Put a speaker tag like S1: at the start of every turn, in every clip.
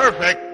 S1: Perfect.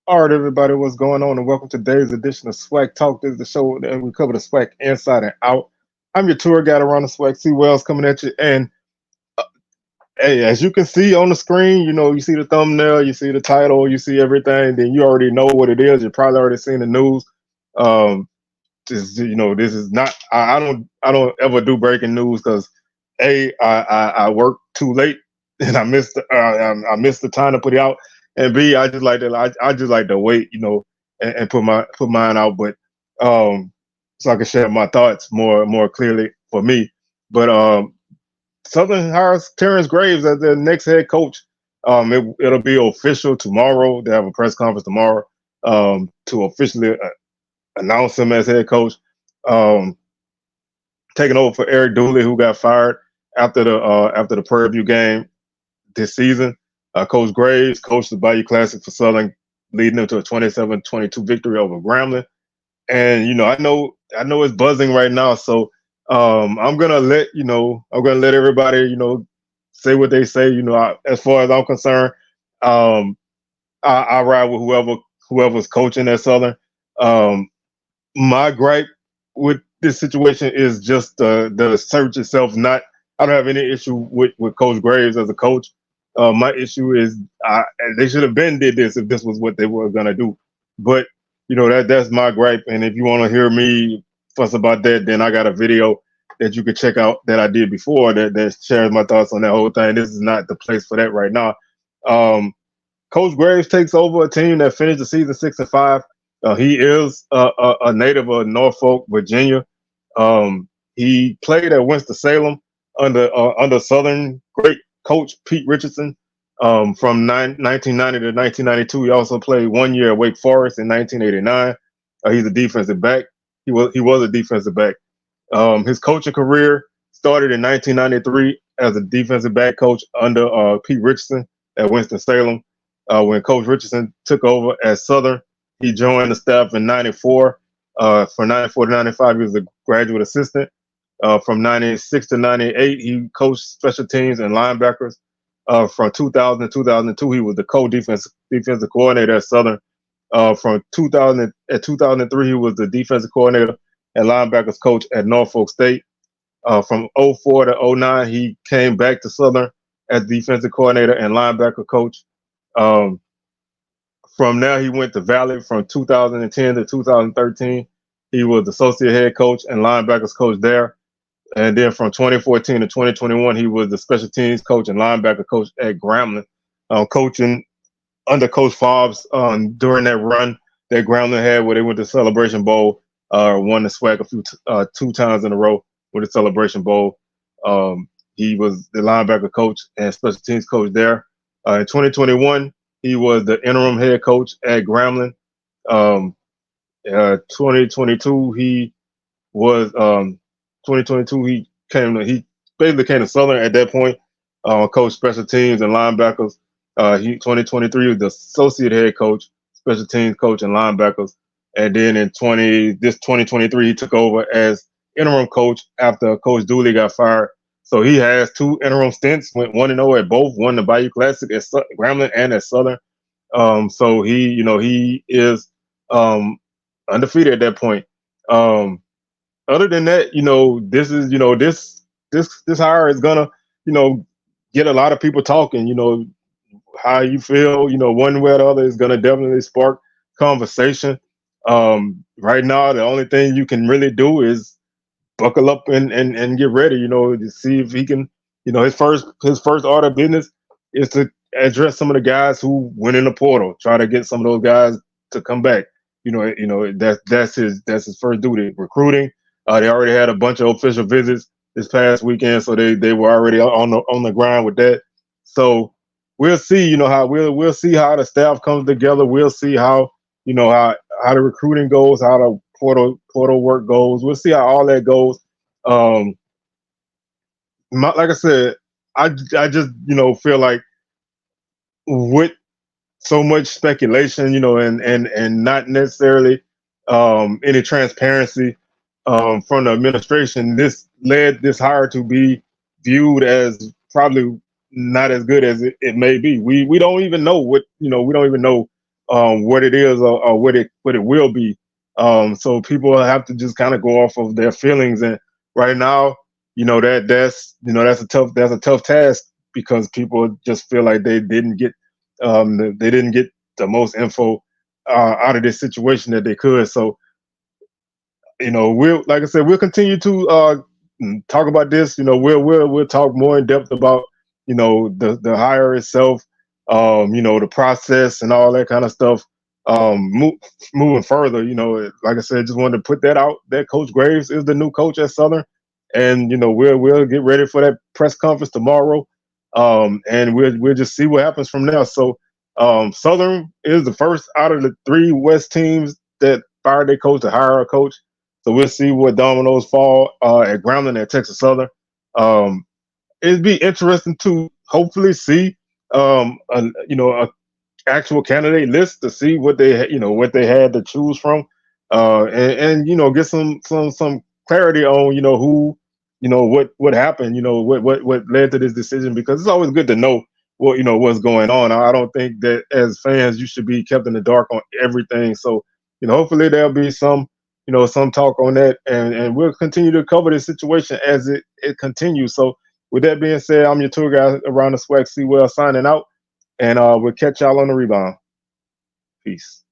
S2: All right, everybody, what's going on? And welcome to today's edition of SWAC Talk. This is the show that we cover the SWAC inside and out. I'm your tour guide around the SWAC. C. Wells coming at you. And hey, as you can see on the screen, you see the thumbnail, you see the title, you see everything. Then you already know what it is. You've probably already seen the news. This is not. I don't ever do breaking news because I work too late and I missed the time to put it out. And B, I just like to wait, and put mine out, but so I can share my thoughts more clearly for me. But Southern hires Terrance Graves as their next head coach. It'll be official tomorrow. They have a press conference tomorrow to officially announce him as head coach. Taking over for Eric Dooley, who got fired after the Prairie View game this season. Coach Graves coached the Bayou Classic for Southern, leading them to a 27-22 victory over Grambling. And I know it's buzzing right now, so I'm gonna let everybody say what they say. As far as I'm concerned, I ride with whoever's coaching at Southern. My gripe with this situation is just the search itself. I don't have any issue with Coach Graves as a coach. My issue is they should have did this if this was what they were gonna do. But that's my gripe. And if you want to hear me fuss about that, then I got a video that you could check out that I did before that shares my thoughts on that whole thing. This is not the place for that right now. Coach Graves takes over a team that finished the season 6-5. He is a native of Norfolk, Virginia. He played at Winston-Salem under Southern great coach Pete Richardson from 1990 to 1992. He also played 1 year at Wake Forest in 1989. He's a defensive back. He was a defensive back. His coaching career started in 1993 as a defensive back coach under Pete Richardson at Winston-Salem. When Coach Richardson took over at Southern, he joined the staff in 94. From 94 to 95, he was a graduate assistant. From 96 to 98, he coached special teams and linebackers. From 2000 to 2002, he was the co-defensive coordinator at Southern. From 2003, he was the defensive coordinator and linebackers coach at Norfolk State. From 04 to 09, he came back to Southern as defensive coordinator and linebacker coach. From there, he went to Valley from 2010 to 2013. He was associate head coach and linebackers coach there. And then from 2014 to 2021, he was the special teams coach and linebacker coach at Grambling, coaching under Coach Fobbs during that run that Grambling had where they went to Celebration Bowl, won the SWAC two times in a row with the Celebration Bowl. He was the linebacker coach and special teams coach there. In 2021, he was the interim head coach at Grambling. 2022, he basically came to Southern at that point, coached special teams and linebackers. 2023 was the associate head coach, special teams coach and linebackers. And then in 2023, he took over as interim coach after Coach Dooley got fired. So he has two interim stints, went 1-0 at both, won the Bayou Classic at Grambling and at Southern. So he is undefeated at that point. Other than that, this hire is gonna, get a lot of people talking. How you feel, one way or the other is gonna definitely spark conversation. Right now, the only thing you can really do is buckle up and get ready. To see if he can. His first order of business is to address some of the guys who went in the portal. Try to get some of those guys to come back. That's his first duty. Recruiting. They already had a bunch of official visits this past weekend, so they were already on the grind with that. So we'll see, how we'll see how the staff comes together. We'll see how how the recruiting goes, how the portal work goes. We'll see how all that goes. Um, like I said, I just feel like with so much speculation, and not necessarily any transparency from the administration. This led this hire to be viewed as probably not as good as it may be. We don't even know we don't even know what it is or what it will be. So people have to just kind of go off of their feelings. And right now, that's a tough task because people just feel like they didn't get the most info out of this situation that they could. So, like I said, we'll continue to talk about this. We'll talk more in depth about the hire itself, the process and all that kind of stuff. Moving further, like I said, just wanted to put that out. That Coach Graves is the new coach at Southern, and we'll get ready for that press conference tomorrow, and we'll just see what happens from there. So. Southern is the first out of the 3 West teams that fired their coach to hire a coach. So we'll see what dominoes fall at Grambling and Texas Southern. It'd be interesting to hopefully see a actual candidate list to see what what they had to choose from, and get some clarity on who what happened, what led to this decision, because it's always good to know what's going on. I don't think that as fans you should be kept in the dark on everything. So hopefully there'll be some talk on that, and we'll continue to cover this situation as it continues. So with that being said, I'm your tour guide around the SWAC, Sewell, signing out, and we'll catch y'all on the rebound. Peace.